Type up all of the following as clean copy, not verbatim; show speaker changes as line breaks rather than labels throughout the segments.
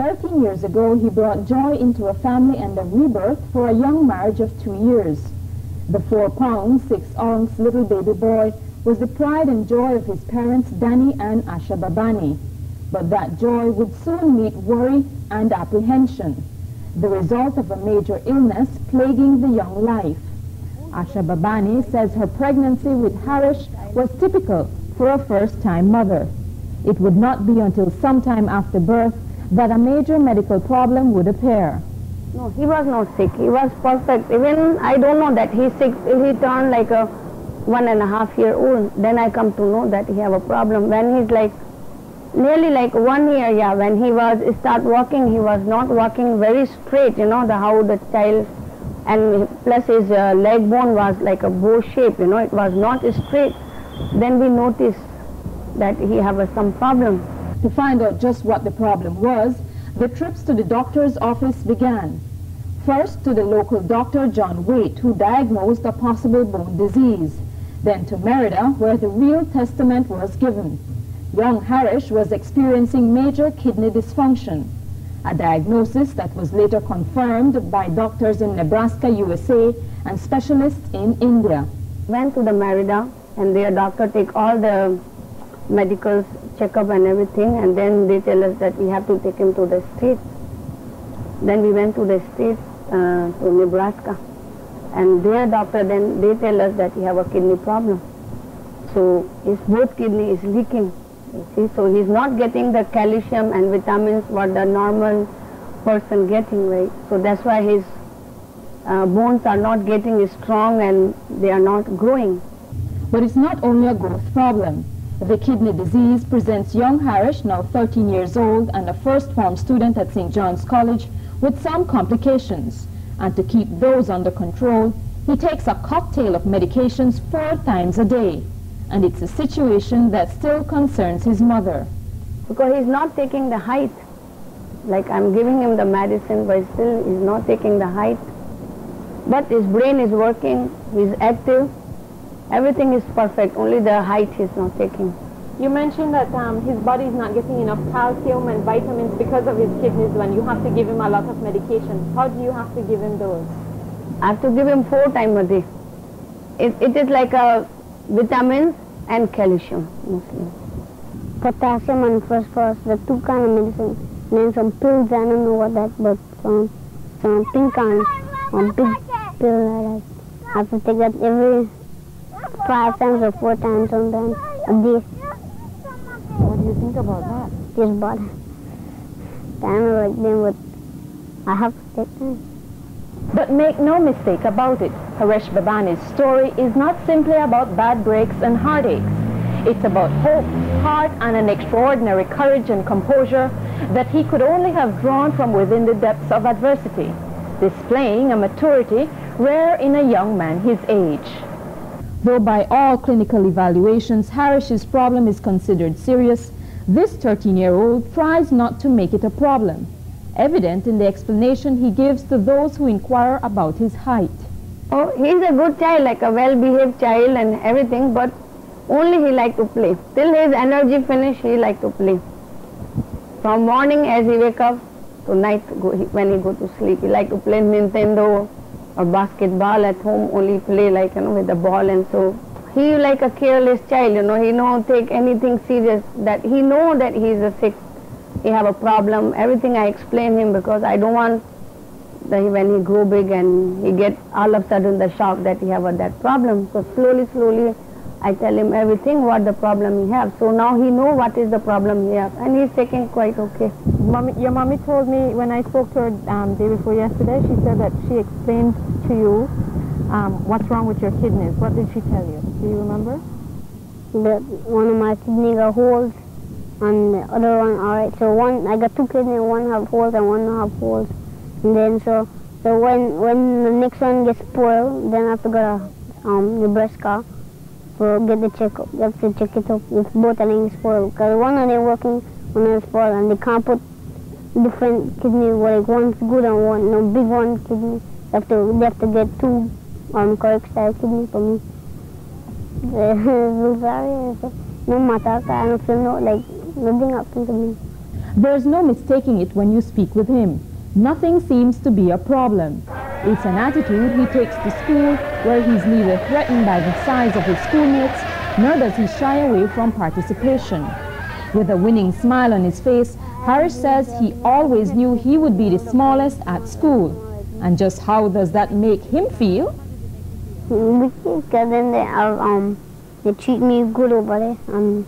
13 years ago, he brought joy into a family and a rebirth for a young marriage of 2 years. The 4 pound, 6 ounce little baby boy was the pride and joy of his parents, Danny and Asha Babani. But that joy would soon meet worry and apprehension, the result of a major illness plaguing the young life. Asha Babani says her pregnancy with Harish was typical for a first-time mother. It would not be until sometime after birth that a major medical problem would appear.
No, he was not sick. He was perfect. Even I don't know that he's sick till he turned like a 1.5-year-old. Then I come to know that he have a problem. When he's like nearly like 1 year, yeah, when he start walking, he was not walking very straight, you know, how the child, and plus his leg bone was like a bow shape, you know, it was not straight. Then we noticed that he have some problem.
To find out just what the problem was, the trips to the doctor's office began. First to the local doctor, John Waite, who diagnosed a possible bone disease. Then to Merida, where the real testament was given. Young Harish was experiencing major kidney dysfunction, a diagnosis that was later confirmed by doctors in Nebraska, USA, and specialists in India.
Went to the Merida, and their doctor take all the medical checkup and everything, and then they tell us that we have to take him to the state. Then we went to the state, to Nebraska, and their doctor, then they tell us that he have a kidney problem. So his both kidney is leaking, you see, so he's not getting the calcium and vitamins what the normal person getting, right? So that's why his bones are not getting strong and they are not growing.
But it's not only a growth problem. The kidney disease presents young Harish, now 13 years old and a first-form student at St. John's College, with some complications. And to keep those under control, he takes a cocktail of medications 4 times a day. And it's a situation that still concerns his mother.
Because he's not taking the height. Like I'm giving him the medicine, but still he's not taking the height. But his brain is working, he's active. Everything is perfect, only the height he's not taking.
You mentioned that his body is not getting enough calcium and vitamins because of his kidneys when you have to give him a lot of medication. How do you have to give him those?
I have to give him 4 times a day. It is like a vitamins and calcium mostly.
Potassium and phosphorus, the 2 kind of medicine. Then some pills, I don't know what that, but some pink kind, one big pill like that. I have to take that every 5 times or 4 times sometimes a day.
What do you think about that?
Just bother. I don't know like them, but I have to take them.
But make no mistake about it, Harish Babani's story is not simply about bad breaks and heartaches. It's about hope, heart, and an extraordinary courage and composure that he could only have drawn from within the depths of adversity, displaying a maturity rare in a young man his age.
Though by all clinical evaluations, Harish's problem is considered serious, this 13-year-old tries not to make it a problem, evident in the explanation he gives to those who inquire about his height.
Oh, he's a good child, like a well-behaved child and everything, but only he like to play. Till his energy finish, he like to play. From morning as he wake up to night when he go to sleep, he like to play Nintendo or basketball at home, only play like, you know, with the ball, and so he like a careless child, you know, he don't take anything serious, that he know that he's a sick, he have a problem. Everything I explain him because I don't want that when he grow big and he get all of a sudden the shock that he have that problem. So slowly I tell him everything what the problem he have. So now he know what is the problem he have, and he's taking quite okay.
Your mommy told me when I spoke to her day before yesterday, she said that she explained to you what's wrong with your kidneys. What did she tell you? Do you remember?
That one of my kidneys got holes, and the other one, alright. So I got 2 kidneys, one have holes and one don't have holes. And then so when the next one gets spoiled, then I have to go to Nebraska to get the checkup. You have to check it up if both of them is spoiled. Because one of them working, one is spoiled, and they can't put different kidneys, like one's good and one, no big one kidney. They have to get 2 correct size kidneys for me. No matter, I don't feel like nothing happened to me.
There's no mistaking it when you speak with him. Nothing seems to be a problem. It's an attitude he takes to school, where he's neither threatened by the size of his schoolmates, nor does he shy away from participation. With a winning smile on his face, Harish says he always knew he would be the smallest at school. And just how does that make him feel?
Because then they treat me good over there, and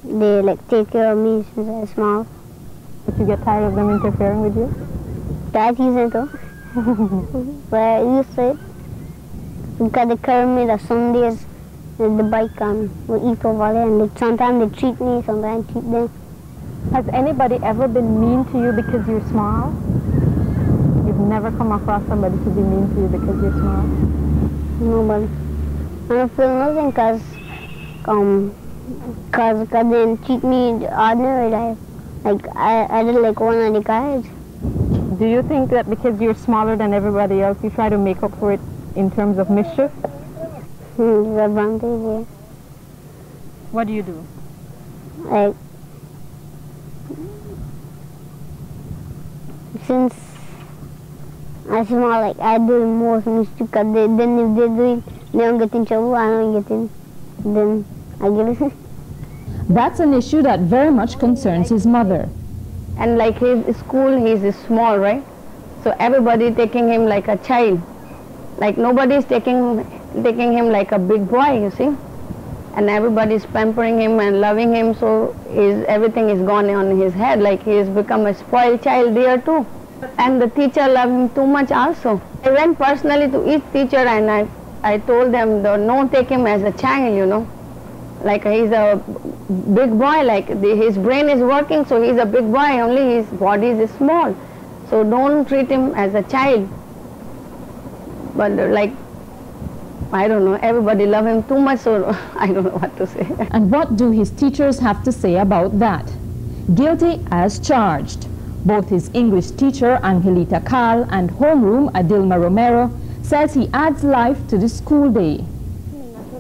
they like take care of me since I'm small.
But you get tired of them interfering with you?
That isn't though. But I used to it. Because they carry me the Sundays with the bike and we eat over there, and sometimes they treat me, sometimes I treat them.
Has anybody ever been mean to you because you're small? You've never come across somebody to be mean to you because you're small?
Nobody. I don't feel nothing because they didn't treat me ordinary life. Like I did like one of the guys.
Do you think that because you're smaller than everybody else, you try to make up for it in terms of mischief?
Disadvantage, yeah.
What do you do?
Like, since I'm small, like I do the most mischief, because then if they do it, they don't get in trouble, I don't get in. Then I get it.
That's an issue that very much concerns his mother.
And like his school, he's small, right? So everybody taking him like a child. Like nobody's taking him like a big boy, you see. And everybody's pampering him and loving him, so everything is gone on his head. Like he's become a spoiled child there too. And the teacher loved him too much also. I went personally to each teacher and I told them, don't take him as a child, you know. Like he's a big boy, like his brain is working, so he's a big boy, only his body is small. So don't treat him as a child. But like, I don't know, everybody love him too much, so I don't know what to say.
And what do his teachers have to say about that? Guilty as charged. Both his English teacher, Angelita Carl, and homeroom, Adilma Romero, says he adds life to the school day.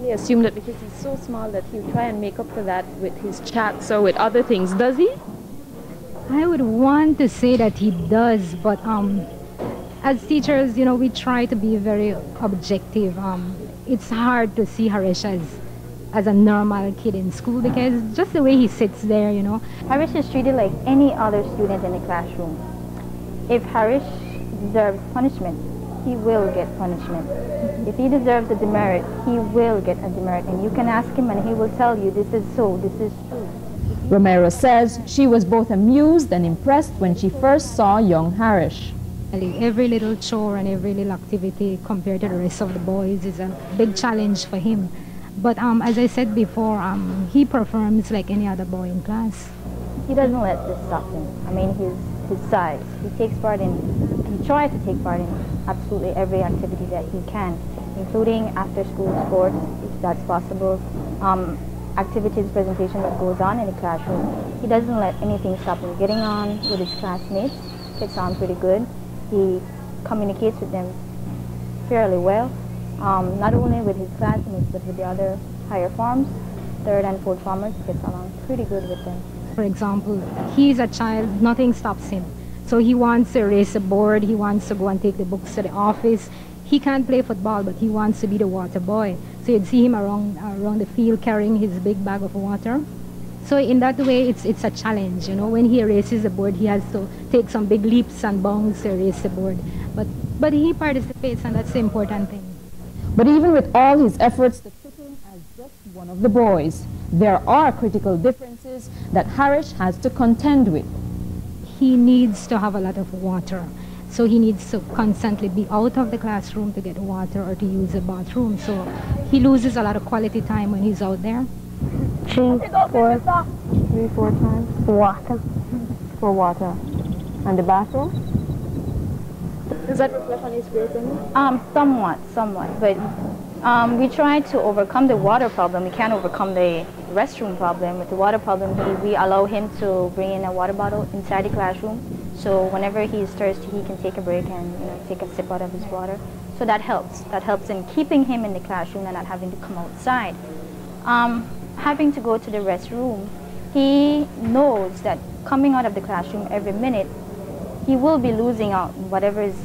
He assumed that because he's so small that he'll try and make up for that with his chats or with other things. Does he?
I would want to say that he does, but as teachers, you know, we try to be very objective. It's hard to see Harish as a normal kid in school because just the way he sits there, you know.
Harish is treated like any other student in the classroom. If Harish deserves punishment, he will get punishment. If he deserves a demerit, he will get a demerit. And you can ask him and he will tell you this is so, this is true.
Romero says she was both amused and impressed when she first saw young Harish.
Every little chore and every little activity compared to the rest of the boys is a big challenge for him. But as I said before, he performs like any other boy in class.
He doesn't let this stop him. I mean, his size. He tries to take part in absolutely every activity that he can, including after-school sports, if that's possible, activities, presentation that goes on in the classroom. He doesn't let anything stop him getting on with his classmates. Gets on pretty good. He communicates with them fairly well, not only with his classmates, but with the other higher forms, third and fourth formers. He gets along pretty good with them.
For example, he's a child, nothing stops him. So he wants to erase a board, he wants to go and take the books to the office. He can't play football, but he wants to be the water boy. So you'd see him around the field carrying his big bag of water. So in that way, it's a challenge, you know. When he erases the board, he has to take some big leaps and bounds to erase the board. But he participates, and that's the important thing.
But even with all his efforts to fit in as just one of the boys, there are critical differences that Harish has to contend with.
He needs to have a lot of water. So he needs to constantly be out of the classroom to get water or to use the bathroom. So he loses a lot of quality time when he's out there.
3, 4
times?
water.
For water. And the bathroom? Does that reflect on his grades?
Somewhat. But we try to overcome the water problem. We can't overcome the restroom problem. With the water problem, we allow him to bring in a water bottle inside the classroom. So whenever he is thirsty, he can take a break and take a sip out of his water. So that helps. That helps in keeping him in the classroom and not having to come outside. Having to go to the restroom he knows that coming out of the classroom every minute, he will be losing out on whatever is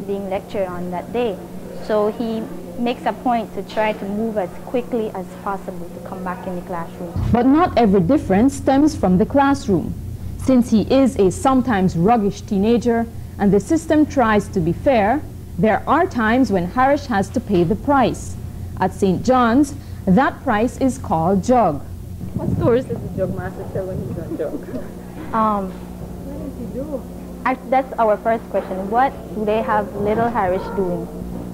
being lectured on that day. So he makes a point to try to move as quickly as possible to come back in the classroom.
But not every difference stems from the classroom. Since he is a sometimes roguish teenager and the system tries to be fair, there are times when Harish has to pay the price. At St. John's, that price is called jug.
What stories does the jug master tell when he's on jug?
What does he do? That's our first question. What do they have little Harish doing?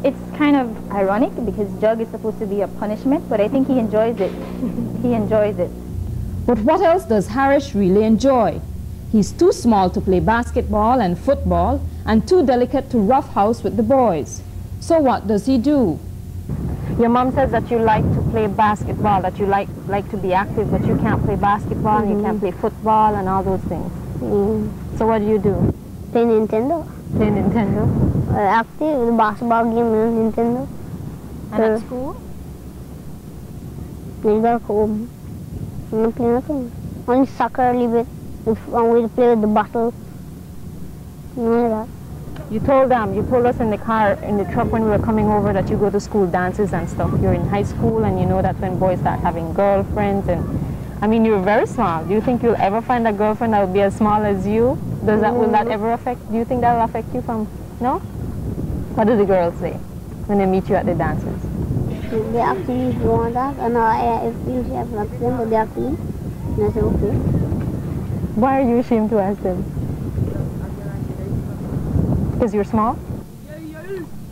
It's kind of ironic because jug is supposed to be a punishment, but I think he enjoys it. He enjoys it.
But what else does Harish really enjoy? He's too small to play basketball and football and too delicate to roughhouse with the boys. So what does he do?
Your mom says that you like to play basketball, that you like to be active, but you can't play basketball and you can't play football and all those things. So what do you do?
Play Nintendo.
Play Nintendo?
Active, the basketball game on Nintendo.
And at school?
Then go home. I'm not playing nothing. Only soccer a little bit. If one way to play with the bottle. None of that.
You told us in the car, in the truck when we were coming over that you go to school dances and stuff. You're in high school and you know that when boys start having girlfriends and, I mean, you're very small. Do you think you'll ever find a girlfriend that will be as small as you? Will that ever affect, do you think that will affect you from, no? What do the girls say when they meet you at the dances?
They actually want that, and I feel she has not them, but they actually, and I say okay.
Why are you ashamed to ask them? Because you're small?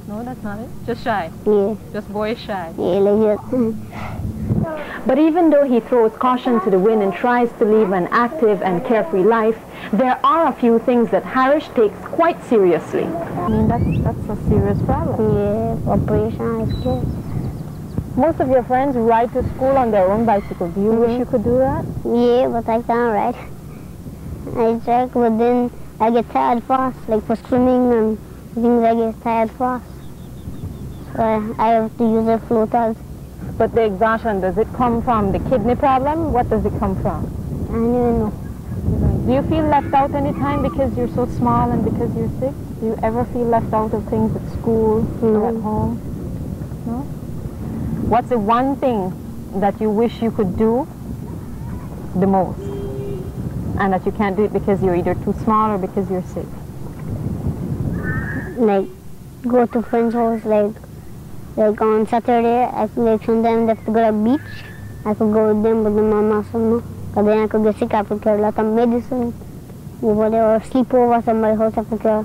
No, that's not it. Just shy?
Yeah.
Just boyish shy?
Yeah, like that.
But even though he throws caution to the wind and tries to live an active and carefree life, there are a few things that Harish takes quite seriously. I mean, that's a serious problem.
Yeah, operation is good.
Most of your friends ride to school on their own bicycle. Do you wish you could do that?
Yeah, but I can't ride. I try, but then I get tired fast, like for swimming and things I get tired fast. So I have to use the floaters.
But the exhaustion, does it come from the kidney problem? What does it come from?
I don't even know.
Do you feel left out any time because you're so small and because you're sick? Do you ever feel left out of things at school or at home? No? What's the one thing that you wish you could do the most and that you can't do it because you're either too small or because you're sick?
Like, go to friend's house, like on Saturday, I could, like, sometimes I have to go to the beach. I could go with them, but the mama said no. Because then I could get sick, I could get a lot of medicine. Or they were sleep over at somebody's house, I could get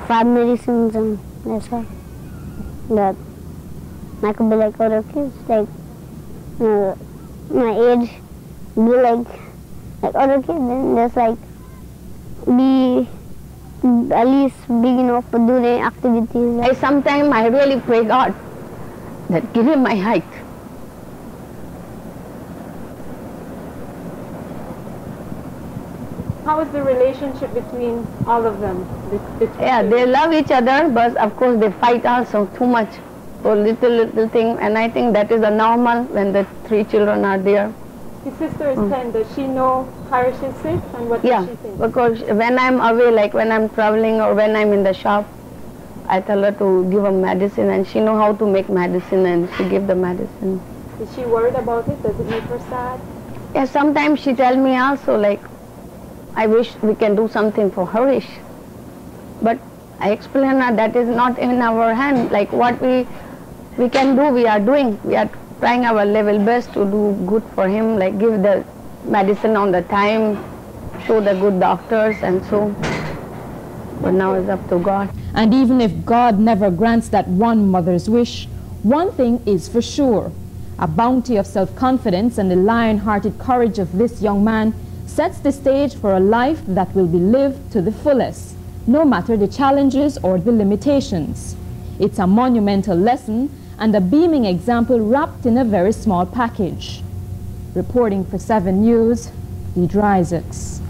5 medicines and that's why. That I could be like other kids, like my age, be like other kids, and just like be at least big enough to do the activities.
Sometimes I really pray God that give him my height.
How is the relationship between all of them?
Yeah, they love each other, but of course they fight also too much for little thing, and I think that is a normal when the 3 children are there.
His sister is 10. Does she know Harish is sick, and what does she think?
Because when I'm away, like when I'm traveling or when I'm in the shop, I tell her to give her medicine, and she know how to make medicine, and she give the medicine.
Is she worried about it? Does it make her sad?
Yeah, sometimes she tell me also, like, I wish we can do something for Harish. But I explain her that is not in our hand. Like what we can do, we are doing. We are trying our level best to do good for him, like give the medicine on the time, show the good doctors and so. But now it's up to God.
And even if God never grants that one mother's wish, one thing is for sure. A bounty of self-confidence and the lion-hearted courage of this young man sets the stage for a life that will be lived to the fullest, no matter the challenges or the limitations. It's a monumental lesson and a beaming example wrapped in a very small package. Reporting for 7 News, Deidre Isaacs.